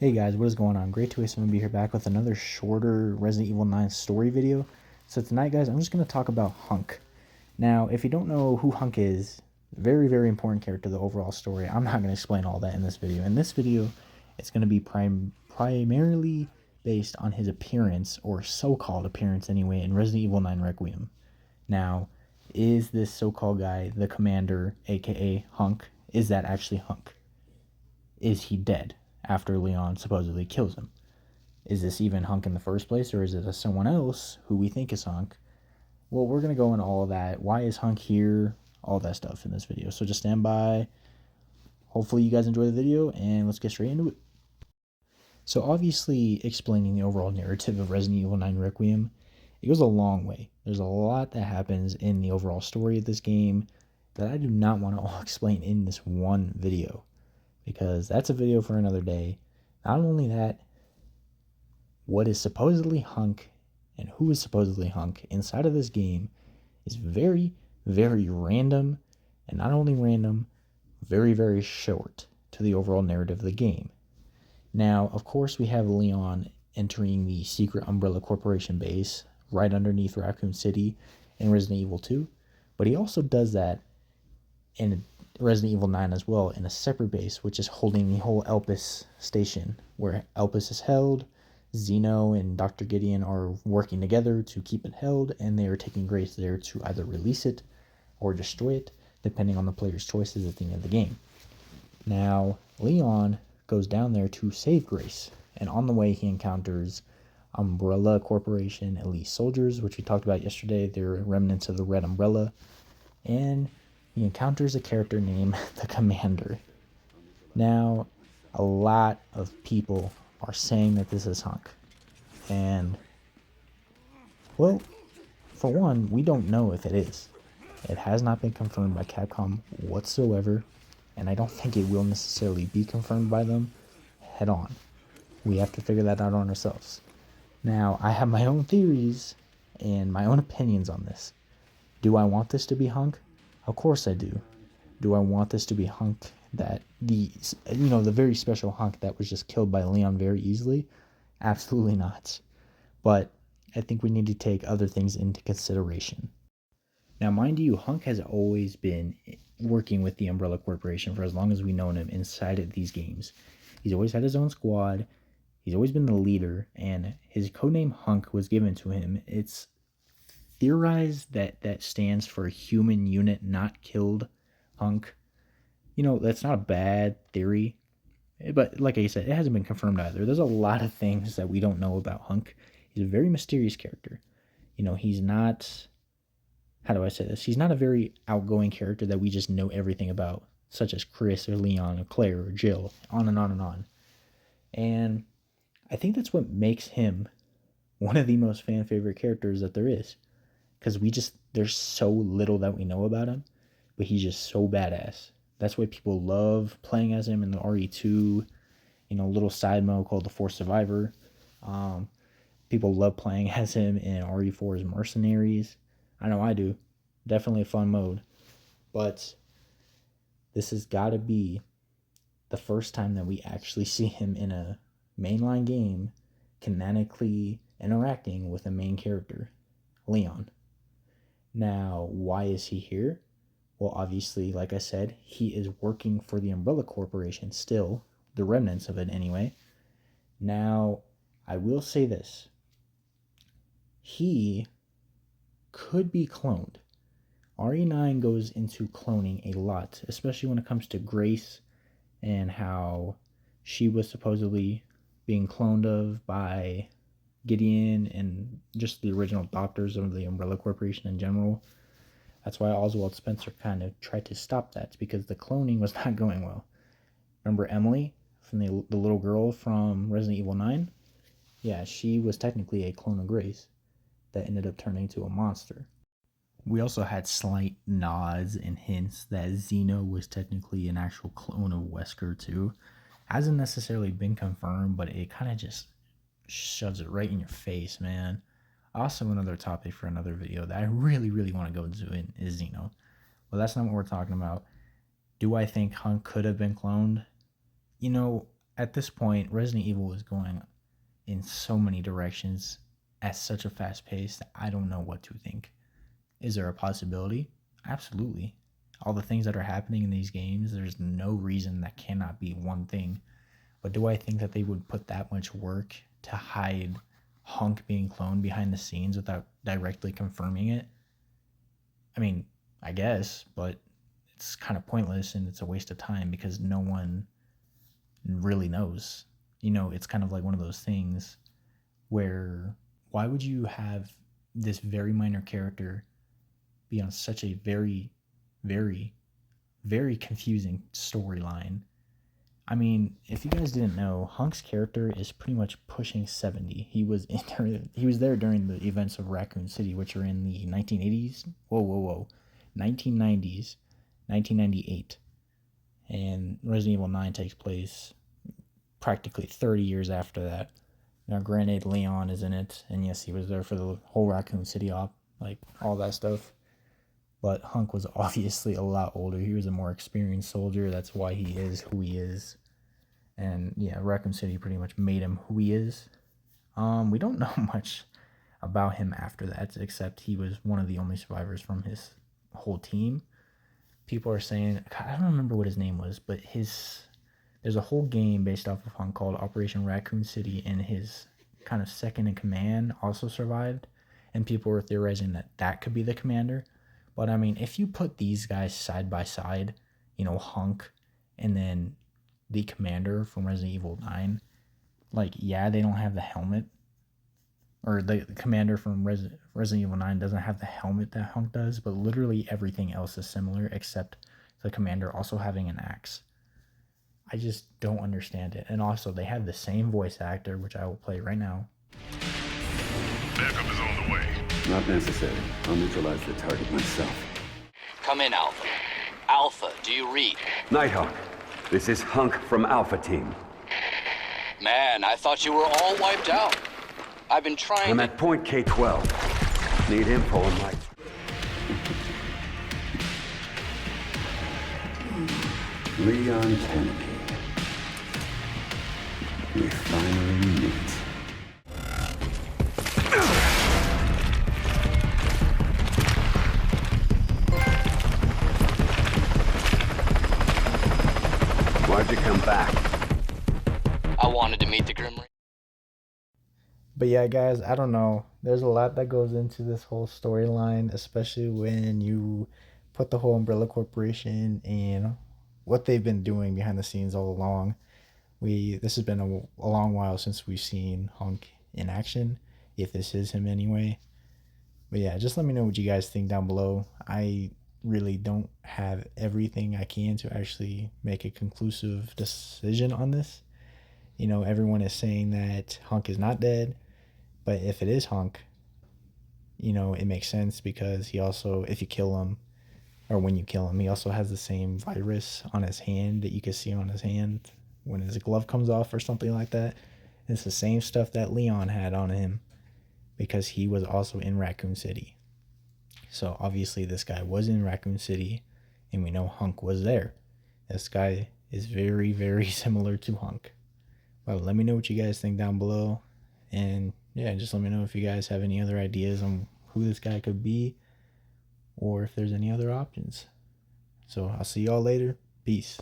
Hey guys, what is going on? Great to be here back with another shorter Resident Evil 9 story video. So tonight guys, I'm just going to talk about Hunk. Now, if you don't know who Hunk is, very important character to the overall story. I'm not going to explain all that in this video. In this video, it's going to be primarily based on his appearance, or so-called appearance anyway, in Resident Evil 9 Requiem. Now, is this so-called guy the commander, aka Hunk? Is that actually Hunk? Is he dead after Leon supposedly kills him? Is this even Hunk in the first place, or is it someone else who we think is Hunk? Well, we're going to go into all of that. Why is Hunk here? All that stuff in this video. So just stand by. Hopefully you guys enjoy the video, and let's get straight into it. So obviously, explaining the overall narrative of Resident Evil 9 Requiem, it goes a long way. There's a lot that happens in the overall story of this game that I do not want to all explain in this one video, because that's a video for another day. Not only that, what is supposedly Hunk and who is supposedly Hunk inside of this game is very random, and not only random, very short to the overall narrative of the game. Now, of course, we have Leon entering the secret Umbrella Corporation base right underneath Raccoon City in Resident Evil 2, but he also does that in Resident Evil 9 as well, in a separate base, which is holding the whole Elpis station, where Elpis is held. Zeno and Dr. Gideon are working together to keep it held, and they are taking Grace there to either release it or destroy it, depending on the player's choices at the end of the game. Now, Leon goes down there to save Grace, and on the way he encounters Umbrella Corporation elite soldiers, which we talked about yesterday. They're remnants of the Red Umbrella, and he encounters a character named the Commander. Now, a lot of people are saying that this is Hunk. And, well, for one, we don't know if it is. It has not been confirmed by Capcom whatsoever, and I don't think it will necessarily be confirmed by them head on. We have to figure that out on ourselves. Now, I have my own theories and my own opinions on this. Do I want this to be Hunk? Of course I do. Do I want this to be Hunk, that the very special Hunk that was just killed by Leon very easily? Absolutely not. But I think we need to take other things into consideration. Now, mind you, Hunk has always been working with the Umbrella Corporation for as long as we've known him inside of these games. He's always had his own squad. He's always been the leader, and his codename Hunk was given to him. It's theorized that stands for Human Unit Not Killed Hunk. That's not a bad theory, but like I said, it hasn't been confirmed either. There's a lot of things that we don't know about Hunk. He's a very mysterious character. He's not, how do I say this? He's not a very outgoing character that we just know everything about, such as Chris or Leon or Claire or Jill, on and on and on. And I think that's what makes him one of the most fan favorite characters that there is, because there's so little that we know about him, but he's just so badass. That's why people love playing as him in the RE2, little side mode called the Force Survivor. People love playing as him in RE4's Mercenaries. I know I do. Definitely a fun mode. But this has got to be the first time that we actually see him in a mainline game canonically interacting with a main character, Leon. Now, why is he here? Well, obviously, like I said, he is working for the Umbrella Corporation still, the remnants of it anyway. Now, I will say this. He could be cloned. RE9 goes into cloning a lot, especially when it comes to Grace and how she was supposedly being cloned of by Gideon and just the original doctors of the Umbrella Corporation in general. That's why Oswald Spencer kind of tried to stop that, because the cloning was not going well. Remember Emily from the little girl from Resident Evil 9? Yeah, she was technically a clone of Grace that ended up turning into a monster. We also had slight nods and hints that Zeno was technically an actual clone of Wesker too. Hasn't necessarily been confirmed, but it kind of just shoves it right in your face, man. Also, another topic for another video that I really want to go into is Zeno. Well, that's not what we're talking about. Do I think Hunk could have been cloned? at this point, Resident Evil is going in so many directions at such a fast pace that I don't know what to think. Is there a possibility? Absolutely. All the things that are happening in these games, there's no reason that cannot be one thing. But do I think that they would put that much work to hide Hunk being cloned behind the scenes without directly confirming it? I mean, I guess, but it's kind of pointless and it's a waste of time because no one really knows. It's kind of like one of those things where why would you have this very minor character be on such a very, very, very confusing storyline? I mean, if you guys didn't know, Hunk's character is pretty much pushing 70. He was there during the events of Raccoon City, which are in the 1980s. Whoa. 1990s, 1998. And Resident Evil 9 takes place practically 30 years after that. Now, granted, Leon is in it, and yes, he was there for the whole Raccoon City op, like all that stuff. But Hunk was obviously a lot older. He was a more experienced soldier. That's why he is who he is. And yeah, Raccoon City pretty much made him who he is. We don't know much about him after that, except he was one of the only survivors from his whole team. People are saying, I don't remember what his name was, but there's a whole game based off of Hunk called Operation Raccoon City, and his kind of second in command also survived. And people were theorizing that that could be the commander. But I mean, if you put these guys side by side, Hunk and then the commander from Resident Evil 9, like, yeah, they don't have the helmet. Or the commander from Resident Evil 9 doesn't have the helmet that Hunk does, but literally everything else is similar except the commander also having an axe. I just don't understand it. And also, they have the same voice actor, which I will play right now. Backup is on the way. Not necessary. I'll neutralize the target myself. Come in, Alpha. Alpha, do you read? Nighthawk, this is Hunk from Alpha Team. Man, I thought you were all wiped out. I've been trying I'm at point K-12. Need info on my... Leon Kennedy. We finally meet. Why'd you come back? I wanted to meet the Grim Reaper. But yeah, guys, I don't know. There's a lot that goes into this whole storyline, especially when you put the whole Umbrella Corporation and what they've been doing behind the scenes all along. This has been a long while since we've seen Hunk in action, if this is him anyway. But yeah, just let me know what you guys think down below. I really don't have everything I can to actually make a conclusive decision on this. Everyone is saying that Hunk is not dead, but if it is Hunk, it makes sense because he also, if you kill him, or when you kill him, he also has the same virus on his hand that you can see on his hand when his glove comes off or something like that. It's the same stuff that Leon had on him because he was also in Raccoon City. So obviously this guy was in Raccoon City and we know Hunk was there. This guy is very, very similar to Hunk. Well, let me know what you guys think down below. And yeah, just let me know if you guys have any other ideas on who this guy could be or if there's any other options. So I'll see y'all later. Peace.